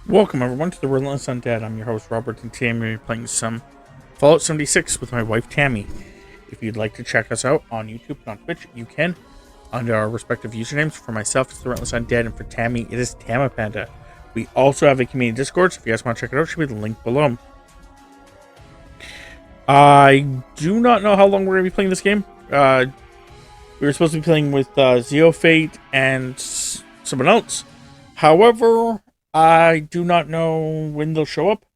Welcome everyone to the Relentless Undead. I'm your host Robert, and today I'm going to be playing some Fallout 76 with my wife Tammy. If you'd like to check us out on YouTube and on Twitch, you can under our respective usernames. For myself, it's the Relentless Undead, and for Tammy, it is Tamapanda. We also have a community Discord, so if you guys want to check it out, it should be the link below. I do not know how long we're going to be playing this game. We were supposed to be playing with Zeofate and someone else. However, I do not know when they'll show up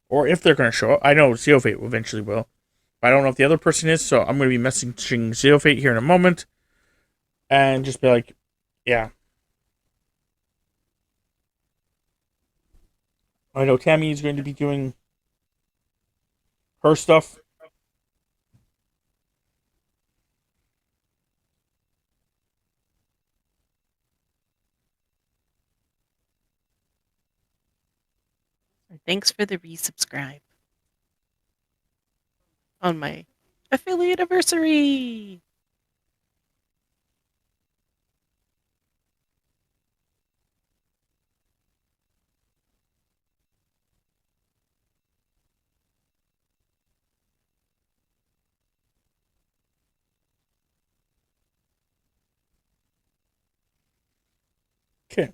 or if they're going to show up. I know Zeofate eventually will, but I don't know if the other person is, so I'm going to be messaging Zeofate here in a moment and just be like, yeah. I know Tammy is going to be doing her stuff. Thanks for the resubscribe on my affiliate anniversary. Okay.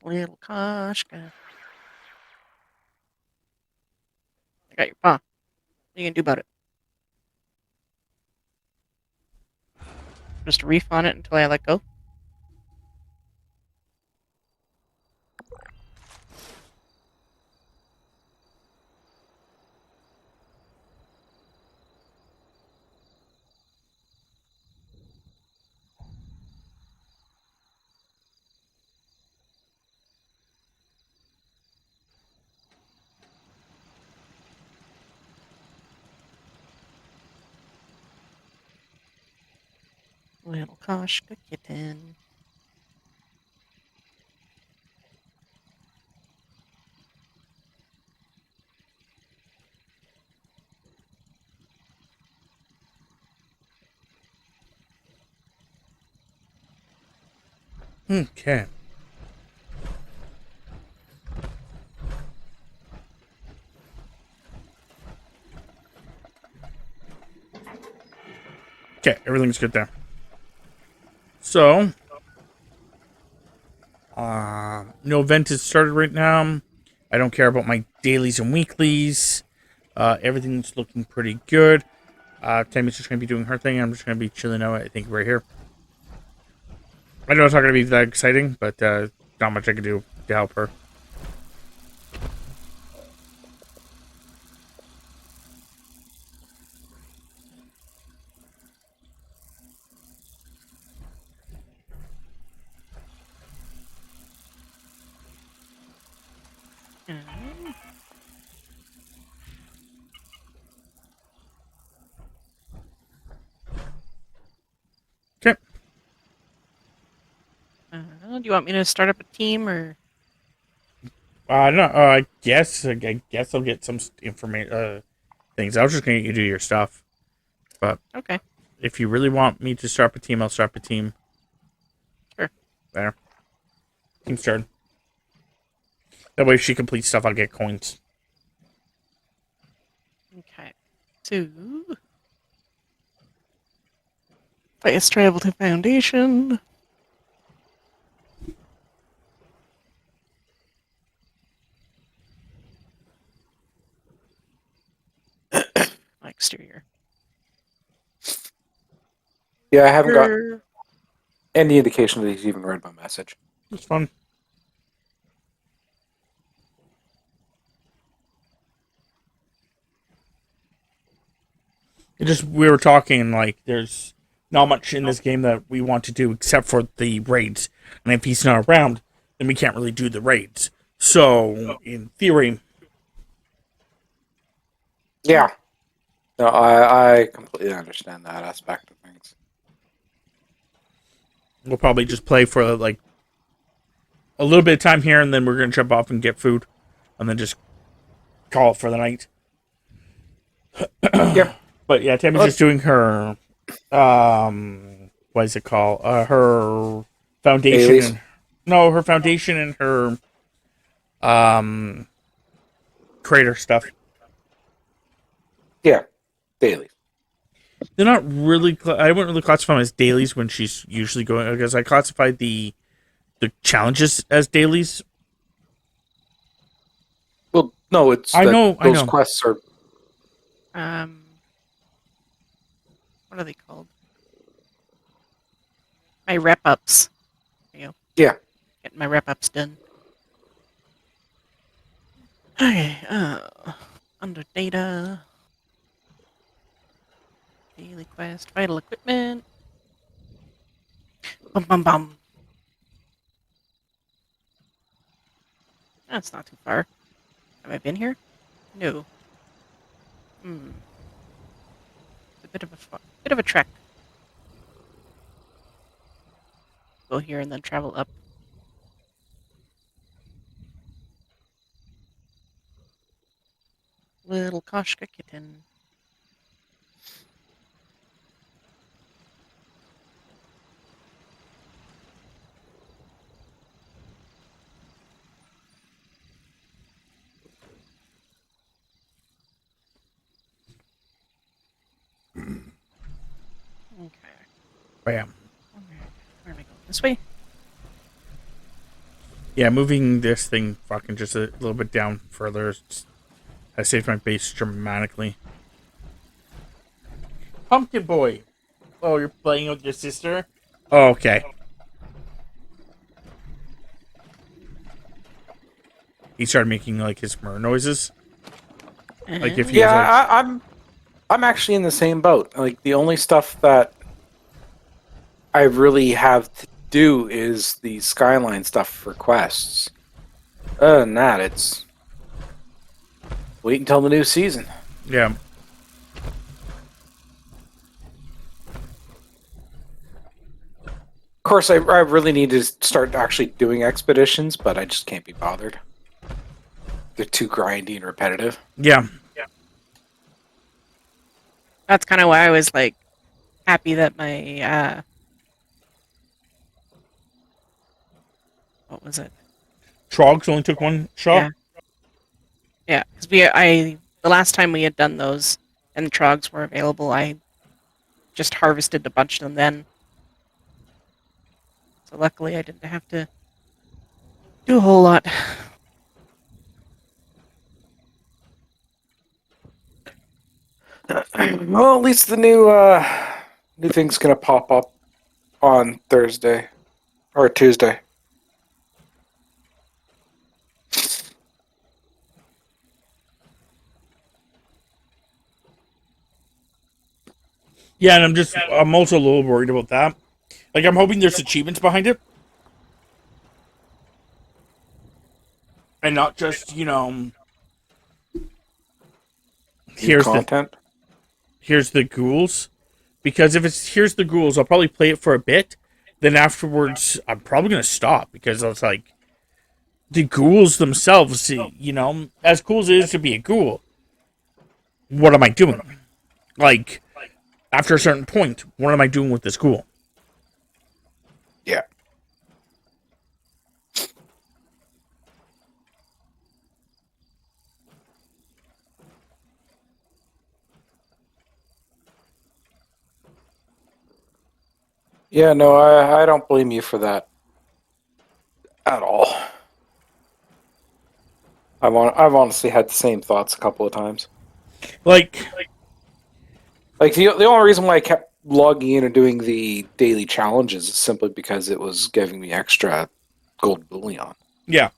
Little Koshka. I got your paw. What are you going to do about it? Just reef on it until I let go? Little Koshka kitten. Okay. Okay, everything's good there. So, no event is started right now. I don't care about my dailies and weeklies. Everything's looking pretty good. Tammy's just going to be doing her thing. I'm just going to be chilling out, I think, right here. I know it's not going to be that exciting, but not much I can do to help her. Okay. Do you want me to start up a team or? No, I guess I'll get some information, things. I was just going to get you to do your stuff. But Okay. if you really want me to start up a team, I'll start up a team. Sure. There. Team started. That way, if she completes stuff, I'll get coins. Okay. So, place travel to Foundation. Exterior. Yeah, I haven't got any indication that he's even read my message. It's fun. We were talking, like, there's not much in this game that we want to do except for the raids. And if he's not around, then we can't really do the raids. So, in theory... Yeah. No, I completely understand that aspect of things. We'll probably just play for, like, a little bit of time here, and then we're going to jump off and get food. And then just call it for the night. Yeah. But yeah, Tammy's just doing her what is it called? Her foundation Dailies? and her foundation and her um crater stuff. Yeah, dailies. They're not really. I wouldn't really classify them as dailies when she's usually going, because I classified the challenges as dailies. Well, no, it's I that know. those quests are. What are they called? My rep ups. You know, Yeah. getting my rep ups done. Okay. Under data, daily quest, vital equipment. Bum bum bum. That's not too far. Have I been here? No. It's a bit of a trek. Go here and then travel up. Little Koshka kitten. Okay. Bam. Where am I going? This way? Yeah, moving this thing fucking just a little bit down further has saved my base dramatically. Pumpkin Boy. Oh, you're playing with your sister? Oh, okay. He started making like his murr noises. Like if he Yeah, was like, I'm actually in the same boat. Like the only stuff that I really have to do is the skyline stuff for quests. Other than that, it's wait until the new season. yeah. Of course, I really need to start actually doing expeditions, but I just can't be bothered. They're too grindy and repetitive. Yeah. That's kind of why I was like happy that my what was it? Trogs only took one shot? Yeah, because the last time we had done those and the trogs were available, I just harvested a bunch of them then. So luckily I didn't have to do a whole lot. Well, at least the new thing's gonna pop up on Thursday or Tuesday. Yeah, and I'm also a little worried about that. Like, I'm hoping there's achievements behind it. And not just, New content. here's the ghouls. Because if it's here's the ghouls, I'll probably play it for a bit. Then afterwards, I'm probably gonna stop because it's like the ghouls themselves. As cool as it is to be a ghoul, what am I doing? Like, after a certain point, what am I doing with this ghoul? Yeah. Yeah, no, I don't blame you for that at all. I've honestly had the same thoughts a couple of times. Like, The only reason why I kept logging in and doing the daily challenges is simply because it was giving me extra gold bullion. yeah,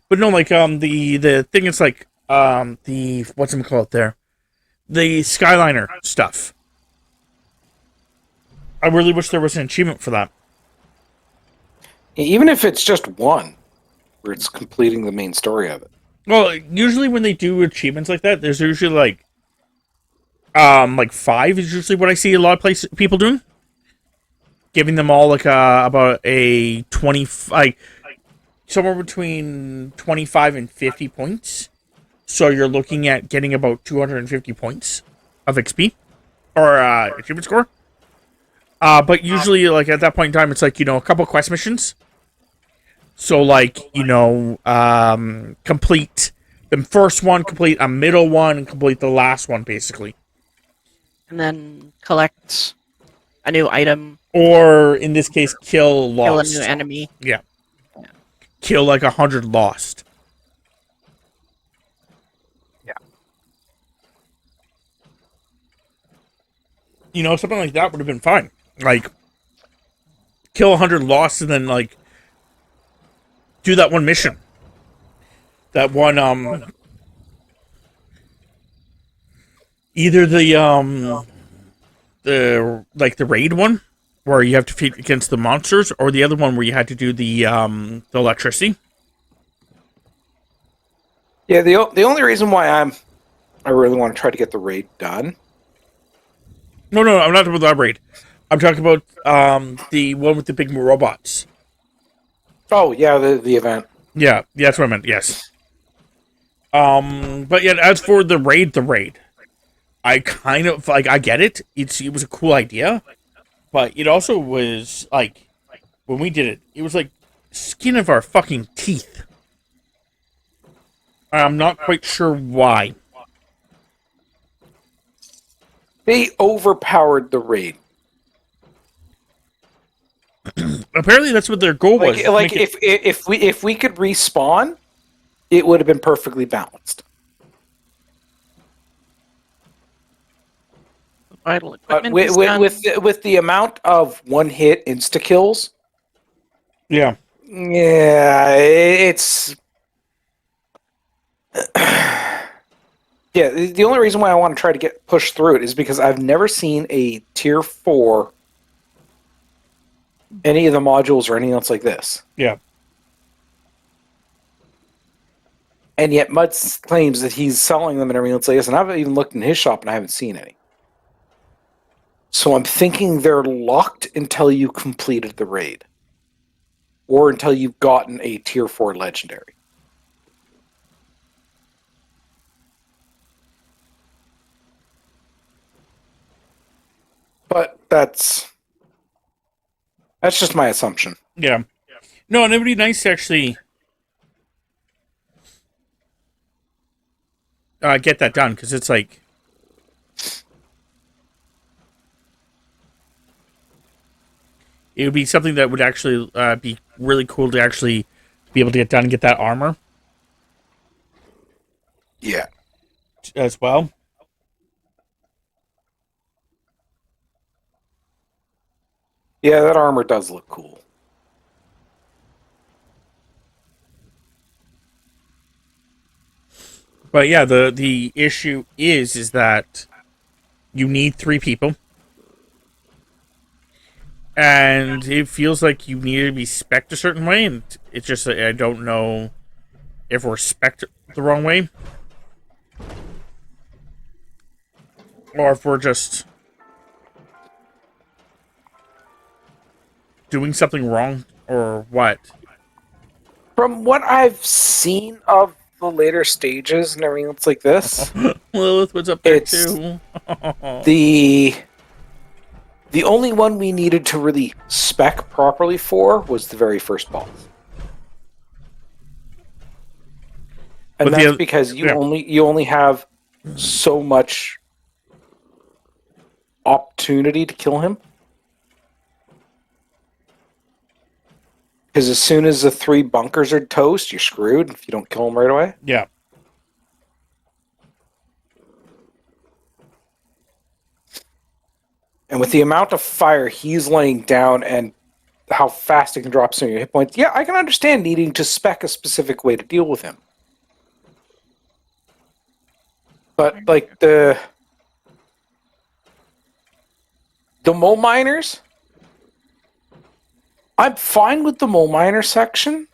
but no, like the thing is like the what's it called there, the Skyliner stuff. I really wish there was an achievement for that. Even if it's just one, where it's completing the main story of it. Well, usually when they do achievements like that, there's usually like 5 is usually what I see a lot of people doing, giving them all like about a 20, like somewhere between 25 and 50 points. So you're looking at getting about 250 points of XP or achievement score. But usually, like, at that point in time, it's like, a couple quest missions. So, like, complete the first one, complete a middle one, and complete the last one, basically. And then collect a new item, Or, in this case, kill kill a lost. new enemy. Yeah. Kill, like, 100 lost. Something like that would have been fine. Like, kill 100 lost and then, like, do that one mission. That one, either the raid one, where you have to fight against the monsters, or the other one where you had to do the electricity. Yeah, the only reason why I really want to try to get the raid done. No, I'm not talking about that raid. I'm talking about the one with the big robots. Oh yeah, the event. Yeah, that's what I meant. Yes. But yeah, as for the raid, I kind of like I get it. It was a cool idea, but it also was like when we did it, it was like skin of our fucking teeth. I'm not quite sure why. They overpowered the raid. Apparently, that's what their goal was. Like if we could respawn, it would have been perfectly balanced. Vital But equipment is done. with the amount of one hit insta kills, Yeah. it's yeah. The only reason why I want to try to get pushed through it is because I've never seen a tier 4 any of the modules or anything else like this. Yeah. And yet Mud claims that he's selling them and everything else like this, and I've even looked in his shop and I haven't seen any. So I'm thinking they're locked until you completed the raid. Or until you've gotten a tier 4 legendary. But that's just my assumption. Yeah. No, and it would be nice to actually get that done, because it's like it would be something that would actually be really cool to actually be able to get done and get that armor. Yeah. As well. Yeah, that armor does look cool. But yeah, the issue is that you need 3 people. And it feels like you need to be spec'd a certain way, and it's just I don't know if we're spec'd the wrong way. Or if we're just doing something wrong, or what. From what I've seen of the later stages and everything else like this, Lilith was up there It's- too. the only one we needed to really spec properly for was the very first boss. And But the that's oth- because you yeah. only have so much opportunity to kill him. Because as soon as the 3 bunkers are toast, you're screwed if you don't kill him right away. Yeah. And with the amount of fire he's laying down and how fast it can drop some of your hit points, yeah, I can understand needing to spec a specific way to deal with him. But like the mole miners, I'm fine with the mole miner section,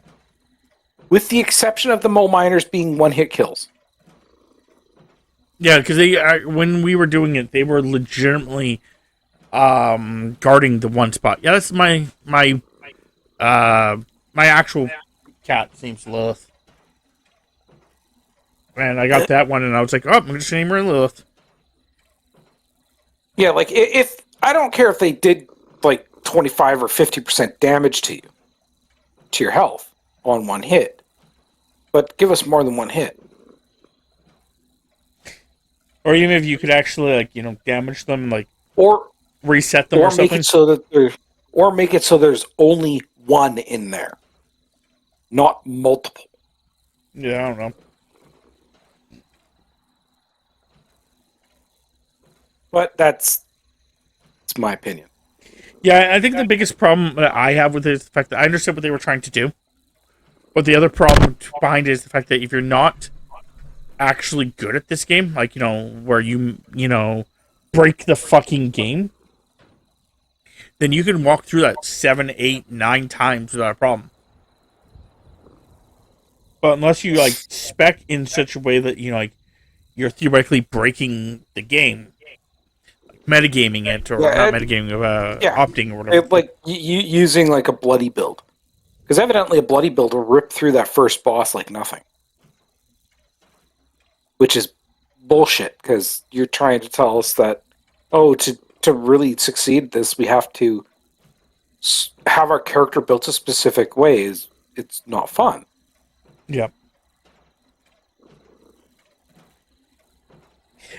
with the exception of the mole miners being 1-hit kills. Yeah, because they when we were doing it, they were legitimately guarding the one spot. Yeah, that's my actual cat's name's Lilith. And I got that one, and I was like, oh, I'm just name her Lilith. Yeah, like if I don't care if they did 25 or 50% damage to you, to your health, on one hit. But give us more than one hit. Or even if you could actually, like, you know, damage them, like, Or reset them or make something. it so that make it so there's only one in there, not multiple. Yeah, I don't know. But that's my opinion. Yeah, I think the biggest problem that I have with it is the fact that I understood what they were trying to do. But the other problem behind it is the fact that if you're not actually good at this game, like, you know, where you know, break the fucking game, then you can walk through that 7, 8, 9 times without a problem. But unless you, like, spec in such a way that, you know, like, you're theoretically breaking the game, like metagaming it, or not metagaming, opting or whatever. Like using like a bloody build. Because evidently a bloody build will rip through that first boss like nothing. Which is bullshit, because you're trying to tell us that, to really succeed at this, we have to have our character built a specific way. It's not fun. Yeah.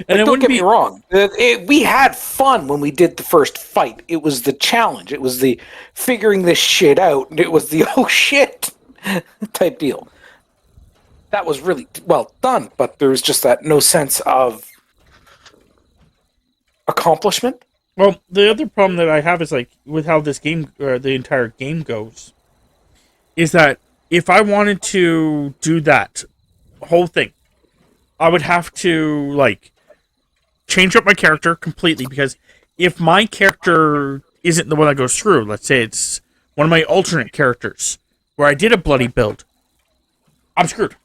And don't get me wrong. We had fun when we did the first fight. It was the challenge. It was the figuring this shit out. And it was the, oh shit, type deal. That was really well done, but there was just that no sense of accomplishment. Well, the other problem that I have is, like, with how this game, or the entire game goes, is that if I wanted to do that whole thing, I would have to, like, change up my character completely, because if my character isn't the one that goes through, let's say it's one of my alternate characters, where I did a bloody build, I'm screwed.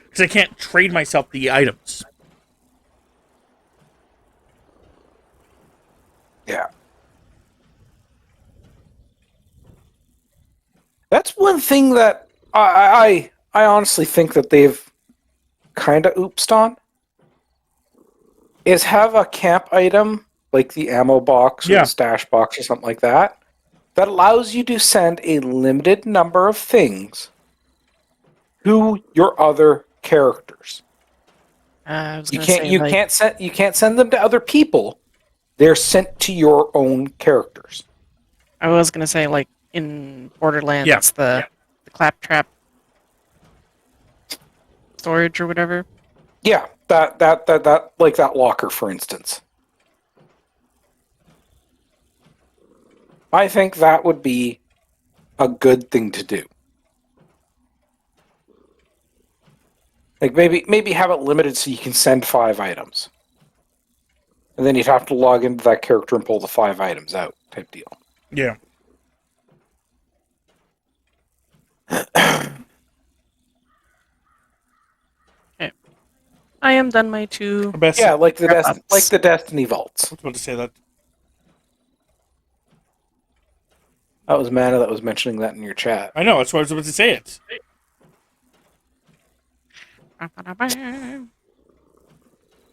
Because I can't trade myself the items. Yeah. That's one thing that I honestly think that they've kind of oopsed on, is have a camp item, like the ammo box or the stash box or something like that, that allows you to send a limited number of things to your other characters. You can't send them to other people. They're sent to your own characters. I was gonna say, like in Borderlands, the claptrap storage or whatever. Yeah, that like that locker, for instance. I think that would be a good thing to do. Like maybe have it limited so you can send 5 items. And then you'd have to log into that character and pull the 5 items out, type deal. Yeah. Okay. I am done my 2. Yeah, like the Destiny vaults. I was about to say that. That was Mana that was mentioning that in your chat. I know, that's why I was about to say it.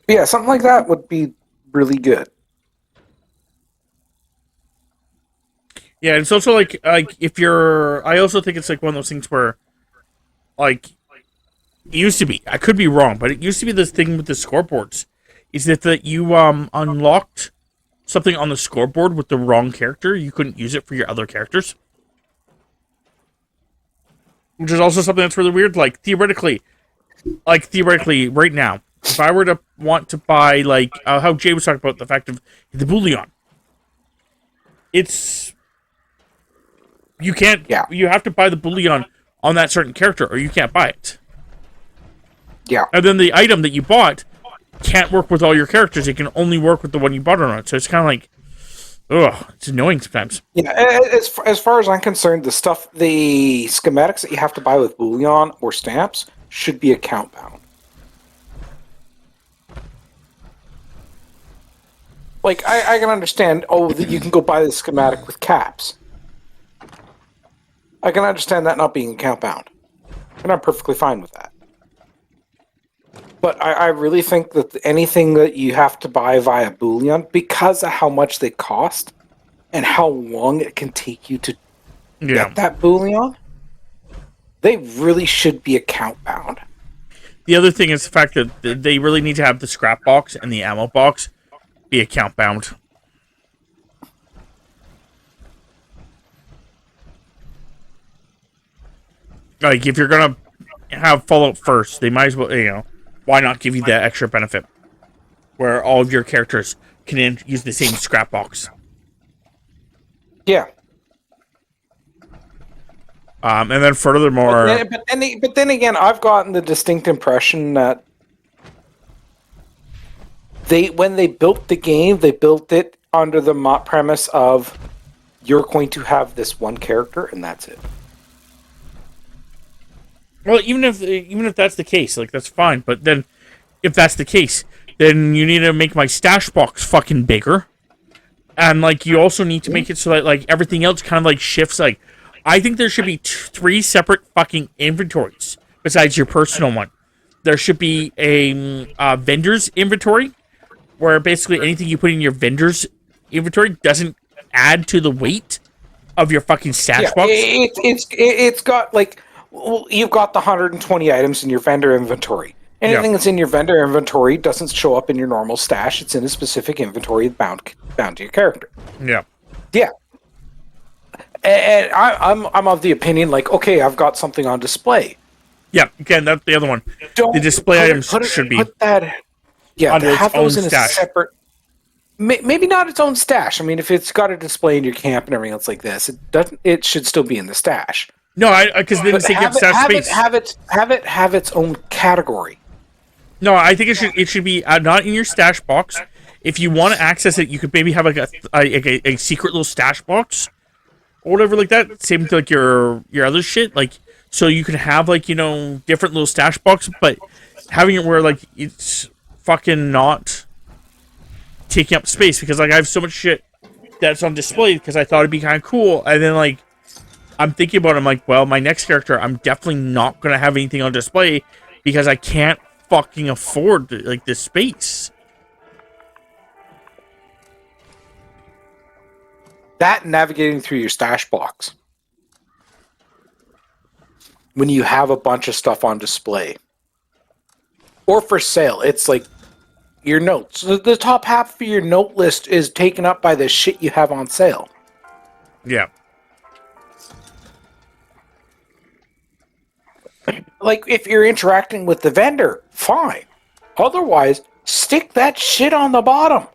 Yeah, something like that would be really good. Yeah, it's also like if you're, I also think it's like one of those things where, like, it used to be, I could be wrong, but it used to be this thing with the scoreboards, is that you unlocked something on the scoreboard with the wrong character, you couldn't use it for your other characters. Which is also something that's really weird. Like, theoretically, right now, if I were to want to buy, like, how Jay was talking about the fact of the bullion, it's, you can't, you have to buy the bullion on that certain character, or you can't buy it. Yeah. And then the item that you bought can't work with all your characters. It can only work with the one you bought on it. So it's kind of like, ugh, it's annoying sometimes. Yeah, as far as I'm concerned, the schematics that you have to buy with bullion or stamps should be account bound. Like, I can understand, that you can go buy the schematic with caps. I can understand that not being account bound. And I'm perfectly fine with that. But I really think that anything that you have to buy via bullion, because of how much they cost, and how long it can take you to Yeah. get that bullion, they really should be account bound. The other thing is the fact that they really need to have the scrap box and the ammo box be account bound. Like, if you're gonna have Fallout first, they might as well, why not give you that extra benefit where all of your characters can use the same scrap box? Yeah. And then furthermore, But then again, I've gotten the distinct impression that when they built the game, they built it under the premise of you're going to have this one character and that's it. well, even if that's the case, like, that's fine. But then, if that's the case, then you need to make my stash box fucking bigger, and like, you also need to make it so that like everything else kind of like shifts. Like, I think there should be 3 separate fucking inventories besides your personal one. There should be a vendor's inventory, where basically anything you put in your vendor's inventory doesn't add to the weight of your fucking stash box. It's got like, well, you've got the 120 items in your vendor inventory. Anything that's in your vendor inventory doesn't show up in your normal stash. It's in a specific inventory bound to your character. Yeah. Yeah. And I'm of the opinion, like, okay, I've got something on display. Yeah, again, that's the other one. The display items should be put that. Yeah, under have its own those in stash. a separate. Maybe not its own stash. I mean, if it's got a display in your camp and everything else like this, it doesn't. It should still be in the stash. No, because then it's taking up stash space. Have its own category. No, I think it should be not in your stash box. If you want to access it, you could maybe have like a secret little stash box or whatever like that. Same with like your other shit, like, so you can have like, different little stash box, but having it where like it's fucking not taking up space, because like I have so much shit that's on display because I thought it'd be kind of cool, and then like I'm thinking about it, I'm like, well, my next character, I'm definitely not gonna have anything on display because I can't fucking afford like this space. That navigating through your stash box when you have a bunch of stuff on display or for sale, it's like your notes. The top half of your note list is taken up by the shit you have on sale. Yeah. Like, if you're interacting with the vendor, fine. Otherwise, stick that shit on the bottom.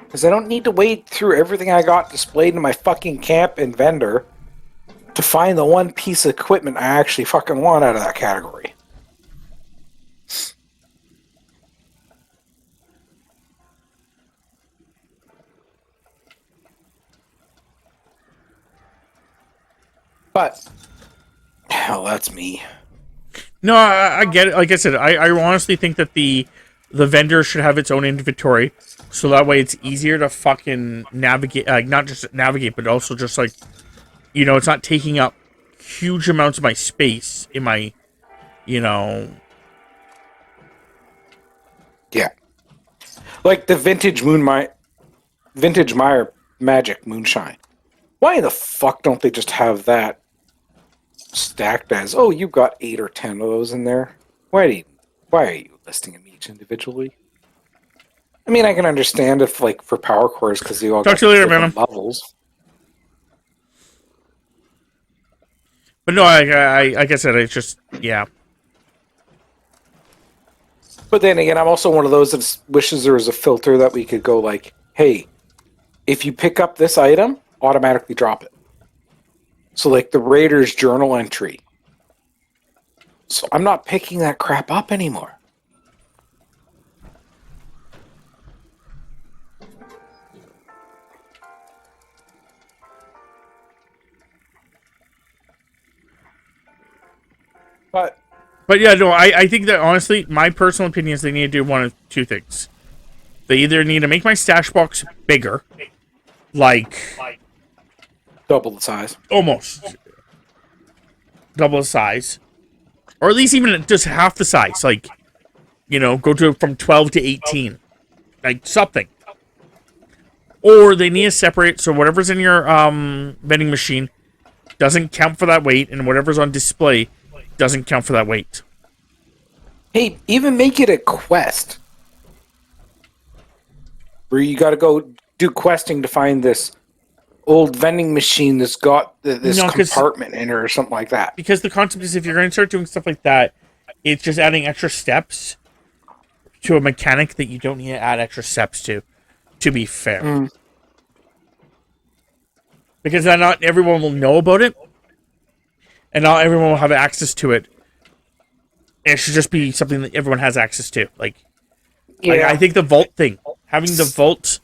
Because I don't need to wade through everything I got displayed in my fucking camp and vendor to find the one piece of equipment I actually fucking want out of that category. But, hell, that's me. No, I get it. Like I said, I honestly think that the vendor should have its own inventory, so that way it's easier to fucking navigate. Like, not just navigate, but also just like, it's not taking up huge amounts of my space in my, Yeah. Like the vintage Meyer Magic Moonshine. Why the fuck don't they just have that stacked as, oh, you've got 8 or 10 of those in there? Why are you listing them each individually? I mean, I can understand if, like, for power cores, because they all Talk got to you later, different man. levels. But no, like I said, it's just, yeah. But then again, I'm also one of those that wishes there was a filter that we could go like, hey, if you pick up this item, automatically drop it. So like the Raiders journal entry. So I'm not picking that crap up anymore. But yeah, no, I think that honestly, my personal opinion is they need to do one of two things. They either need to make my stash box bigger, like double the size. Almost double the size, or at least even just half the size. Like, Go to from 12 to 18. Like, something. Or they need to separate, so whatever's in your vending machine doesn't count for that weight, and whatever's on display doesn't count for that weight. Hey, even make it a quest. Where you gotta go do questing to find this old vending machine that's got this compartment in it or something like that. Because the concept is if you're going to start doing stuff like that, it's just adding extra steps to a mechanic that you don't need to add extra steps to be fair. Because then not everyone will know about it, and not everyone will have access to it. It should just be something that everyone has access to. I think the vault thing, having the vault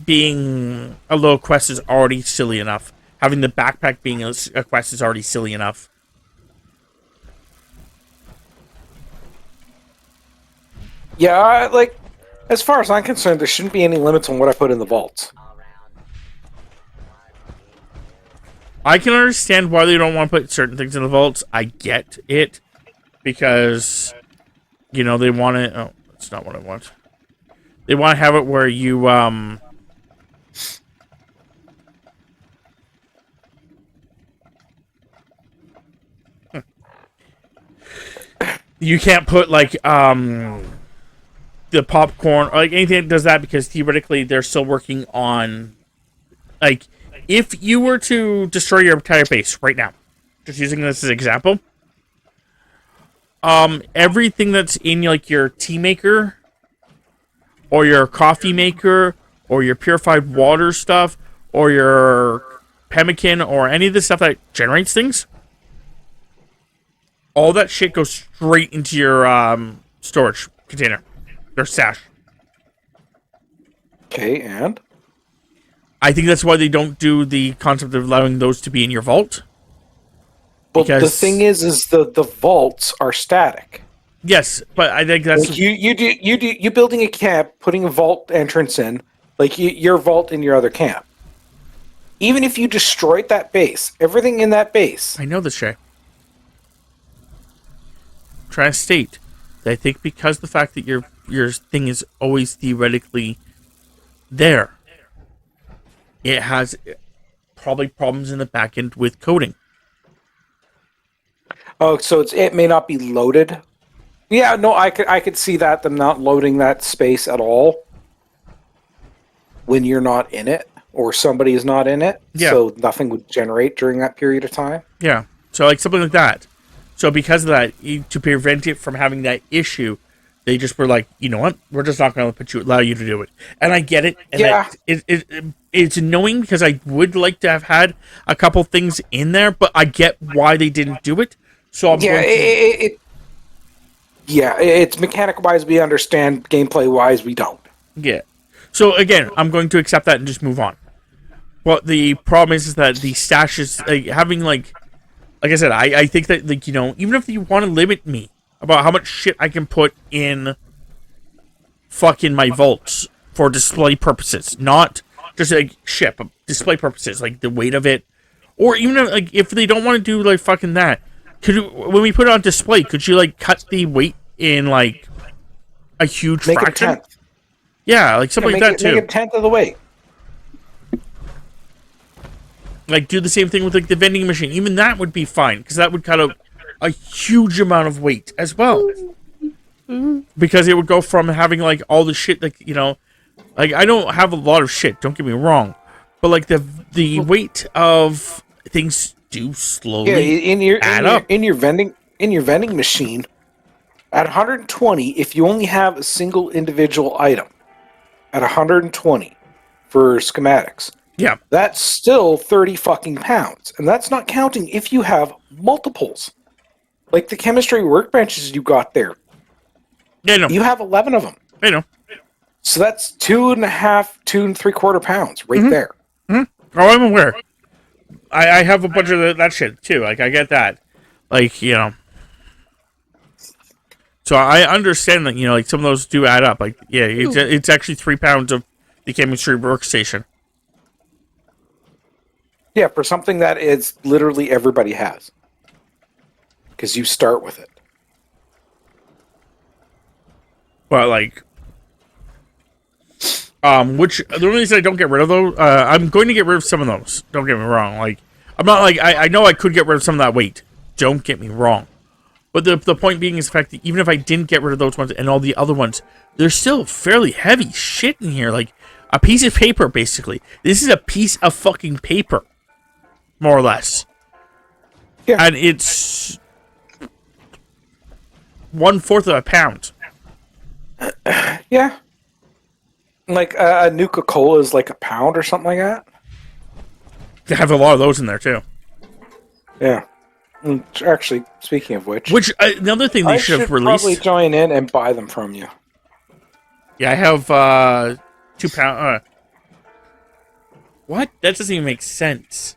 being a little quest is already silly enough. Having the backpack being a quest is already silly enough. Yeah, as far as I'm concerned, there shouldn't be any limits on what I put in the vaults. I can understand why they don't want to put certain things in the vaults. I get it. Because, they want to... Oh, that's not what I want. They want to have it where you, you can't put, the popcorn, or, anything that does that, because theoretically they're still working on, if you were to destroy your entire base right now, just using this as an example, everything that's in, your tea maker, or your coffee maker, or your purified water stuff, or your pemmican, or any of the stuff that generates things, all that shit goes straight into your storage container, or stash. Okay, and? I think that's why they don't do the concept of allowing those to be in your vault. Well, the thing is the vaults are static. Yes, but I think that's you building a camp, putting a vault entrance in, your vault in your other camp. Even if you destroyed that base, everything in that base. I know this, Shay. I'm trying to state that I think because the fact that your thing is always theoretically there, it has probably problems in the back end with coding. Oh, so it may not be loaded. Yeah, no, I could see that, them not loading that space at all when you're not in it or somebody is not in it. Yeah. So nothing would generate during that period of time. Yeah. So something like that. So because of that, to prevent it from having that issue, they just were like, you know what? We're just not going to allow you to do it. And I get it. And it's annoying because I would like to have had a couple things in there, but I get why they didn't do it. So I'm it's mechanic-wise we understand, gameplay-wise we don't. Yeah. So again, I'm going to accept that and just move on. But the problem is that the stash is having like I said, I think that even if you want to limit me about how much shit I can put in fucking my vaults for display purposes, not just shit, but display purposes, like the weight of it, or even if they don't want to do fucking that. When we put it on display, could you cut the weight in a huge make fraction? It 10th. Yeah, something like that too. Make it 10th of the weight. Do the same thing with the vending machine. Even that would be fine because that would cut out a huge amount of weight as well. Because it would go from having all the shit I don't have a lot of shit. Don't get me wrong, but the weight of things do slowly add up. In your vending machine at 120. If you only have a single individual item at 120 for schematics, yeah, that's still 30 fucking pounds, and that's not counting if you have multiples, like the chemistry workbenches you got there. Yeah, no, you have 11 of them. I know. So that's 2.5, 2.75 pounds right there. Mm-hmm. Oh, I'm aware. I have a bunch of that shit too. I get that. So I understand that some of those do add up. It's actually 3 pounds of the chemistry workstation. Yeah, for something that is literally everybody has, because you start with it. But like, which the only reason I don't get rid of those, I'm going to get rid of some of those. Don't get me wrong. Like, I'm not like I know I could get rid of some of that weight. Don't get me wrong. But the point being is the fact that even if I didn't get rid of those ones and all the other ones, there's still fairly heavy shit in here. Like a piece of paper, basically. This is a piece of fucking paper, more or less. Yeah. And it's 1/4 of a pound. Yeah. Like a Nuka-Cola is like a pound or something like that. They have a lot of those in there too. Yeah. Actually, speaking of which, Another thing they I should have probably released. join in and buy them from you. Yeah, I have 2 pound. What? That doesn't even make sense.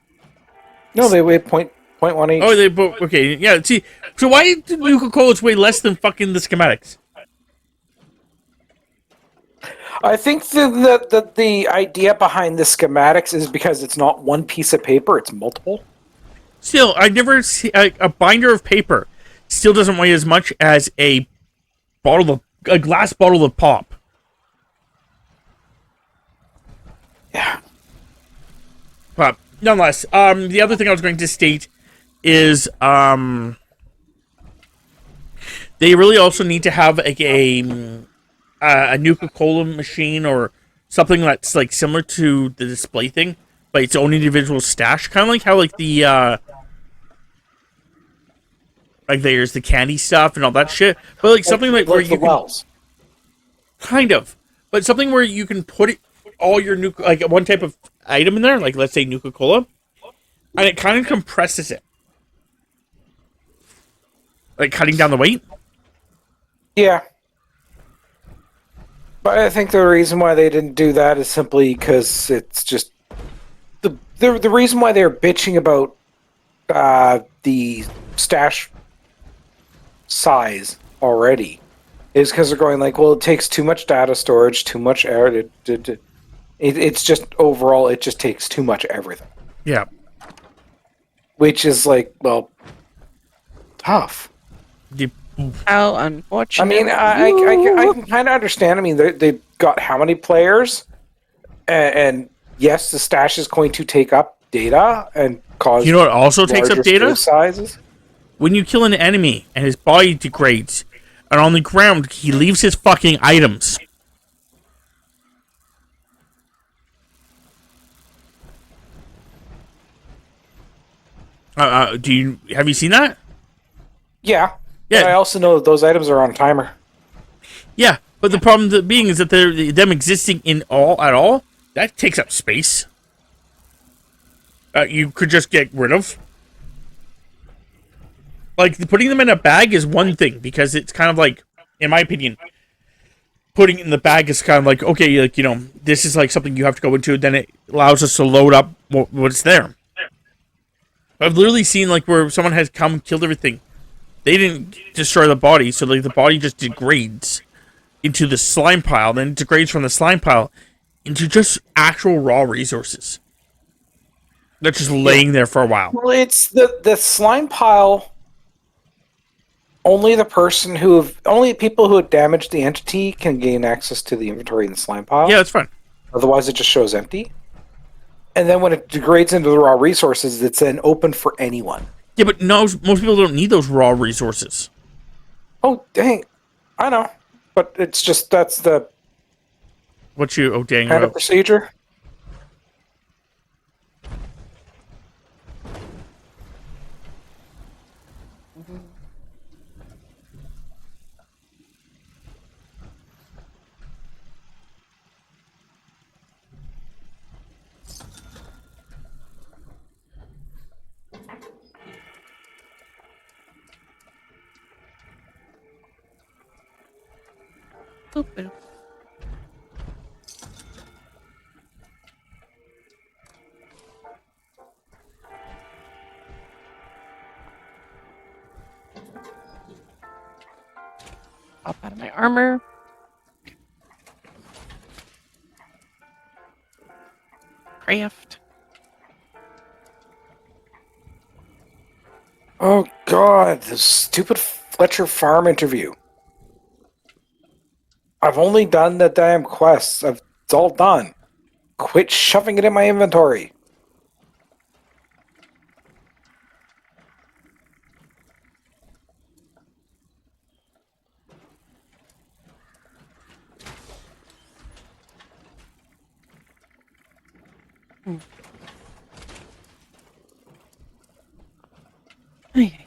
No, they weigh point one each. Oh, they both. Okay, yeah. See, so why do Nuka-Colas weigh less than fucking the schematics? I think the idea behind the schematics is because it's not one piece of paper; it's multiple. Still, I never see a binder of paper. Still doesn't weigh as much as a glass bottle of pop. Yeah. But nonetheless, the other thing I was going to state is they really also need to have a Nuka-Cola machine or something that's like similar to the display thing, but its own individual stash, kind of like how like the like there's the candy stuff and all that shit, but like something like where the you can, wells. kind of, but something where you can put all your like one type of item in there, like let's say Nuka-Cola, and it kind of compresses it, like cutting down the weight. Yeah. But I think the reason why they didn't do that is simply because it's just the reason why they're bitching about the stash size already is because they're going like, well, it takes too much data storage, too much air. It's just overall, it just takes too much everything. Yeah. Which is like, well, tough. How unfortunate. I mean, I can kind of understand. I mean, they've got how many players, and yes, the stash is going to take up data and cause. You know what also takes up larger data? sizes. When you kill an enemy and his body degrades, and on the ground he leaves his fucking items. Have you seen that? Yeah. Yeah. But I also know that those items are on timer. Yeah, but the problem being is that them existing at all, that takes up space. You could just get rid of. Like, putting them in a bag is one thing, because it's kind of like, in my opinion, putting it in the bag is kind of like, okay, like, you know, this is like something you have to go into, then it allows us to load up what's there. I've literally seen, like, where someone has come, killed everything. They didn't destroy the body, so like the body just degrades into the slime pile, then it degrades from the slime pile into just actual raw resources. They're just laying there for a while. Well, it's the slime pile. Only people who have damaged the entity can gain access to the inventory in the slime pile. Yeah, that's fine. Otherwise, it just shows empty. And then when it degrades into the raw resources, it's then open for anyone. Yeah, but no, most people don't need those raw resources. Oh, dang. I know. But it's just, that's the Dang kind of procedure. Boop, boop. Pop out of my armor. Craft. Oh, God. This stupid Fletcher Farm interview. I've only done the damn quests. It's all done. Quit shoving it in my inventory.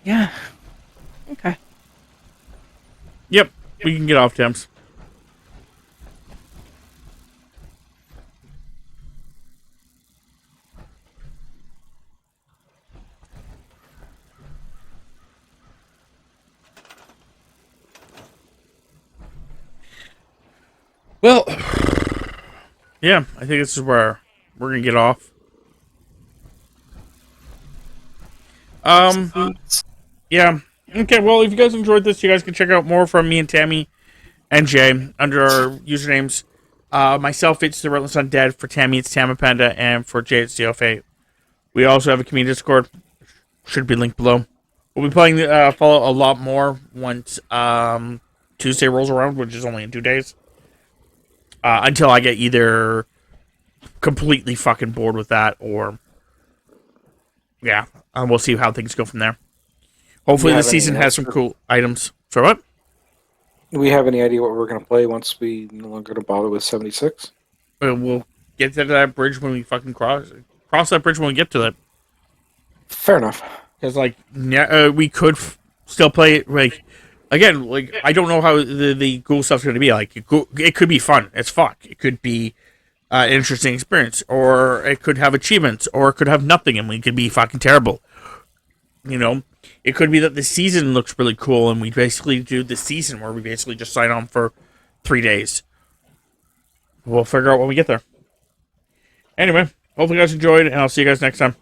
Yeah. Okay. Yep, we can get off, Temps. Well, yeah, I think this is where we're gonna get off. Yeah. Okay, well, if you guys enjoyed this, you guys can check out more from me and Tammy and Jay under our usernames. Myself, it's The Relentless Undead. For Tammy, it's Tamapanda. And for Jay, it's CFA. We also have a community Discord. Should be linked below. We'll be playing Fallout a lot more once Tuesday rolls around, which is only in 2 days. Until I get either completely fucking bored with that or... Yeah, we'll see how things go from there. Hopefully the season has some cool items. For what? Do we have any idea what we're going to play once we no longer going to bother with 76? We'll get to that bridge when we fucking cross that bridge when we get to that. Fair enough. Because, like, we could still play it, like, again, like, I don't know how the Ghoul stuff's going to be. Like, it could be fun as fuck. It could be an interesting experience. Or it could have achievements. Or it could have nothing and we could be fucking terrible. You know? It could be that the season looks really cool and we basically do the season where we basically just sign on for 3 days. We'll figure out when we get there. Anyway, hopefully you guys enjoyed, and I'll see you guys next time.